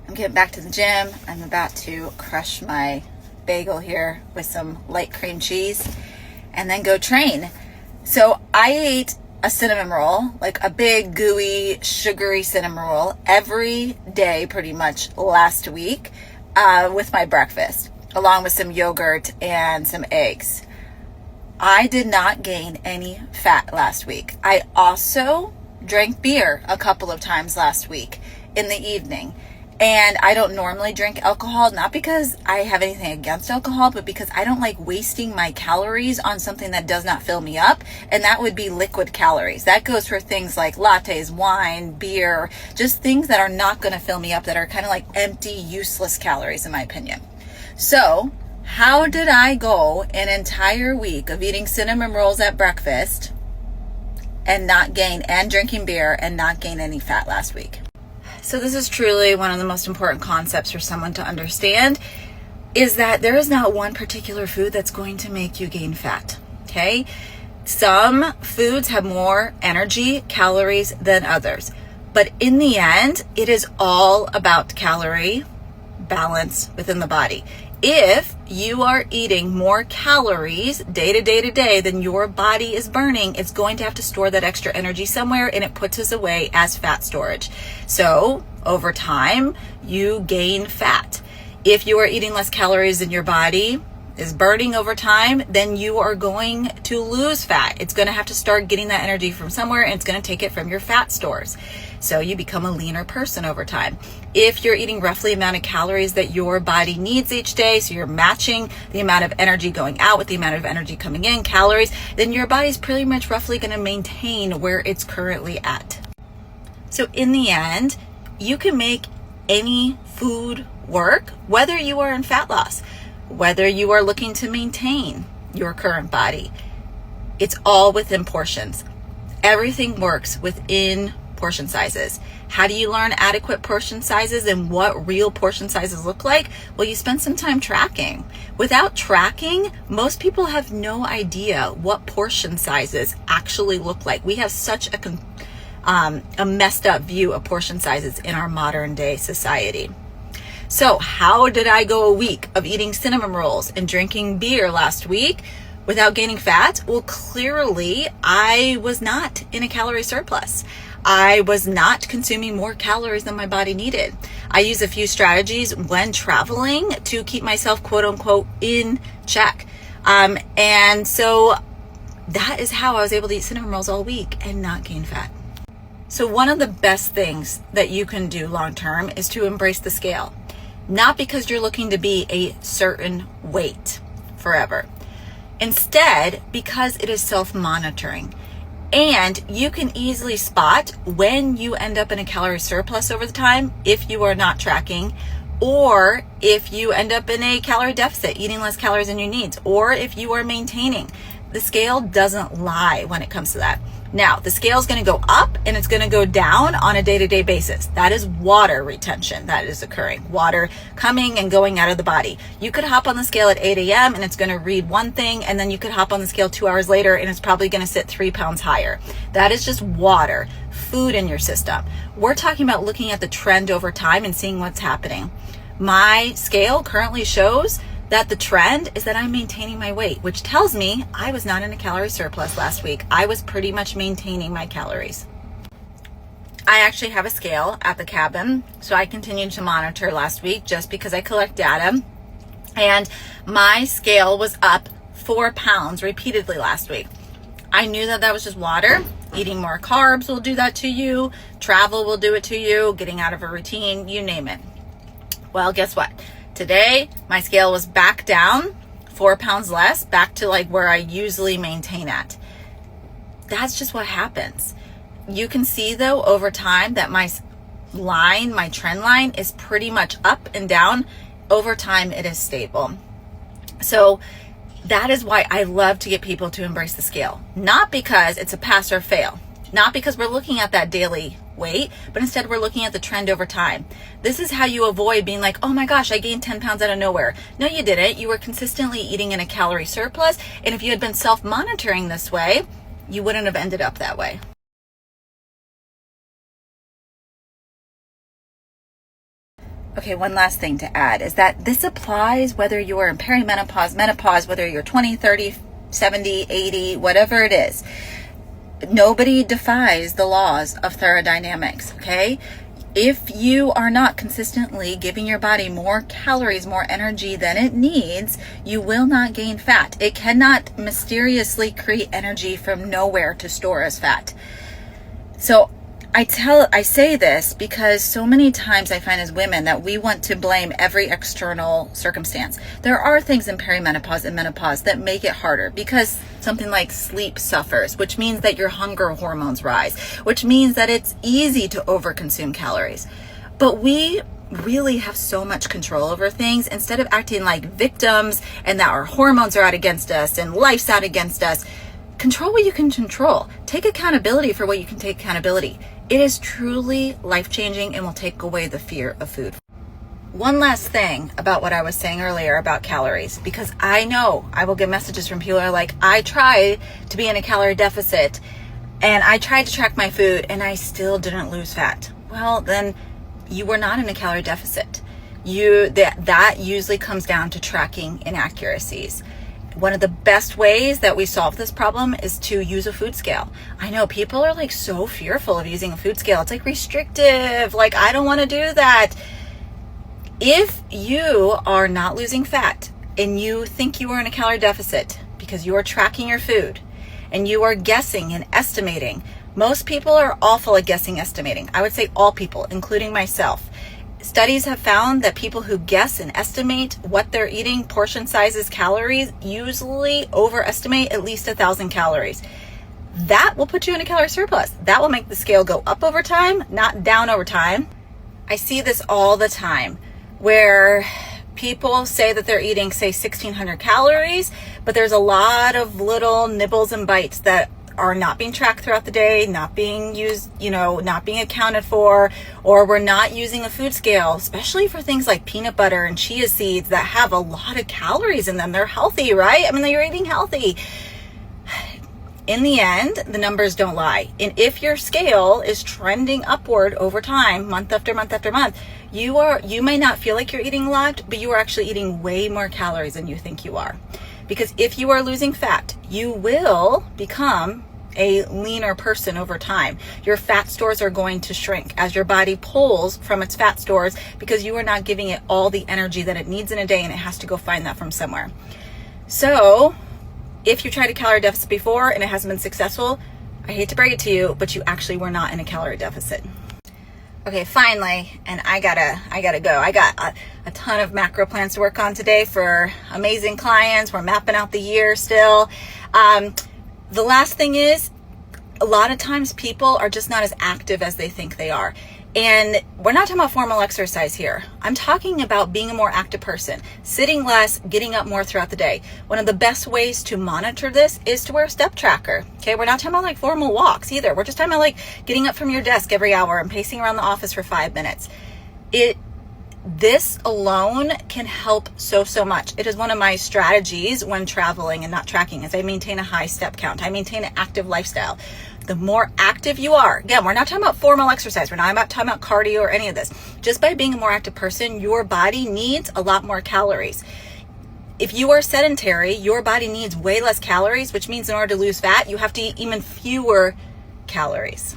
I'm getting back to the gym. I'm about to crush my bagel here with some light cream cheese and then go train. So I ate a cinnamon roll, like a big, gooey, sugary cinnamon roll every day pretty much last week with my breakfast, along with some yogurt and some eggs. I did not gain any fat last week. I also drank beer a couple of times last week in the evening. And I don't normally drink alcohol, not because I have anything against alcohol, but because I don't like wasting my calories on something that does not fill me up. And that would be liquid calories. That goes for things like lattes, wine, beer, just things that are not going to fill me up, that are kind of like empty, useless calories in my opinion. So how did I go an entire week of eating cinnamon rolls at breakfast and not gain, and drinking beer and not gain any fat last week? So this is truly one of the most important concepts for someone to understand, is that there is not one particular food that's going to make you gain fat, okay? Some foods have more energy, calories than others. But in the end, it is all about calorie balance within the body. If you are eating more calories day to day than your body is burning, it's going to have to store that extra energy somewhere, and it puts us away as fat storage. So over time, you gain fat. If you are eating less calories than your body is burning over time, then you are going to lose fat. It's going to have to start getting that energy from somewhere, and it's going to take it from your fat stores. So you become a leaner person over time. If you're eating roughly the amount of calories that your body needs each day, so you're matching the amount of energy going out with the amount of energy coming in, calories, then your body's pretty much roughly going to maintain where it's currently at. So in the end, you can make any food work, whether you are in fat loss, whether you are looking to maintain your current body. It's all within portions. Everything works within portion sizes. How do you learn adequate portion sizes and what real portion sizes look like? Well, you spend some time tracking. Without tracking, most people have no idea what portion sizes actually look like. We have such a messed up view of portion sizes in our modern day society. So how did I go a week of eating cinnamon rolls and drinking beer last week without gaining fat? Well, clearly I was not in a calorie surplus. I was not consuming more calories than my body needed. I use a few strategies when traveling to keep myself, quote unquote, in check. And so that is how I was able to eat cinnamon rolls all week and not gain fat. So one of the best things that you can do long term is to embrace the scale. Not because you're looking to be a certain weight forever. Instead, because it is self-monitoring. And you can easily spot when you end up in a calorie surplus over the time if you are not tracking, or if you end up in a calorie deficit, eating less calories than you need, or if you are maintaining. The scale doesn't lie when it comes to that. Now, the scale is going to go up and it's going to go down on a day-to-day basis. That is water retention that is occurring. Water coming and going out of the body. You could hop on the scale at 8 a.m. and it's going to read one thing, and then you could hop on the scale 2 hours later and it's probably going to sit 3 pounds higher. That is just water, food in your system. We're talking about looking at the trend over time and seeing what's happening. My scale currently shows that the trend is that I'm maintaining my weight, which tells me I was not in a calorie surplus last week. I was pretty much maintaining my calories. I actually have a scale at the cabin, so I continued to monitor last week just because I collect data. And my scale was up 4 pounds repeatedly last week. I knew that that was just water. Eating more carbs will do that to you. Travel will do it to you. Getting out of a routine, you name it. Well, guess what? Today, my scale was back down 4 pounds less, back to like where I usually maintain at. That's just what happens. You can see though over time that my trend line is pretty much up and down. Over time, it is stable. So that is why I love to get people to embrace the scale. Not because it's a pass or fail. Not because we're looking at that daily weight, but instead we're looking at the trend over time. This is how you avoid being like, oh my gosh, I gained 10 pounds out of nowhere. No, you didn't. You were consistently eating in a calorie surplus. And if you had been self-monitoring this way, you wouldn't have ended up that way. Okay, one last thing to add is that this applies whether you're in perimenopause, menopause, whether you're 20, 30, 70, 80, whatever it is. Nobody defies the laws of thermodynamics, okay? If you are not consistently giving your body more calories, more energy than it needs, you will not gain fat. It cannot mysteriously create energy from nowhere to store as fat. So I say this because so many times I find as women that we want to blame every external circumstance. There are things in perimenopause and menopause that make it harder because something like sleep suffers, which means that your hunger hormones rise, which means that it's easy to overconsume calories. But we really have so much control over things instead of acting like victims and that our hormones are out against us and life's out against us. Control what you can control. Take accountability for what you can take accountability. It is truly life-changing and will take away the fear of food. One last thing about what I was saying earlier about calories, because I know I will get messages from people who are like, I tried to be in a calorie deficit and I tried to track my food and I still didn't lose fat. Well, then you were not in a calorie deficit. That usually comes down to tracking inaccuracies. One of the best ways that we solve this problem is to use a food scale. I know people are like so fearful of using a food scale. It's like restrictive. Like, I don't want to do that. If you are not losing fat and you think you are in a calorie deficit because you are tracking your food and you are guessing and estimating, most people are awful at guessing, estimating. I would say all people, including myself. Studies have found that people who guess and estimate what they're eating, portion sizes, calories, usually overestimate at least 1,000 calories. That will put you in a calorie surplus. That will make the scale go up over time, not down over time. I see this all the time where people say that they're eating, say, 1,600 calories, but there's a lot of little nibbles and bites that are not being tracked throughout the day, not being used, not being accounted for, or we're not using a food scale, especially for things like peanut butter and chia seeds that have a lot of calories in them. They're healthy, right? I mean, you're eating healthy. In the end, the numbers don't lie. And if your scale is trending upward over time, month after month after month, you may not feel like you're eating a lot, but you are actually eating way more calories than you think you are. Because if you are losing fat, you will become a leaner person over time. Your fat stores are going to shrink as your body pulls from its fat stores because you are not giving it all the energy that it needs in a day and it has to go find that from somewhere. So if you tried a calorie deficit before and it hasn't been successful, I hate to break it to you, but you actually were not in a calorie deficit. Okay, finally, and I gotta go. I got a ton of macro plans to work on today for amazing clients. We're mapping out the year still. The last thing is, a lot of times people are just not as active as they think they are. And we're not talking about formal exercise here. I'm talking about being a more active person, sitting less, getting up more throughout the day. One of the best ways to monitor this is to wear a step tracker. Okay, we're not talking about like formal walks either. We're just talking about like getting up from your desk every hour and pacing around the office for 5 minutes. This alone can help so much. It is one of my strategies when traveling and not tracking is I maintain a high step count. I maintain an active lifestyle. The more active you are, again, we're not talking about formal exercise. We're not talking about cardio or any of this. Just by being a more active person, your body needs a lot more calories. If you are sedentary, your body needs way less calories, which means in order to lose fat, you have to eat even fewer calories.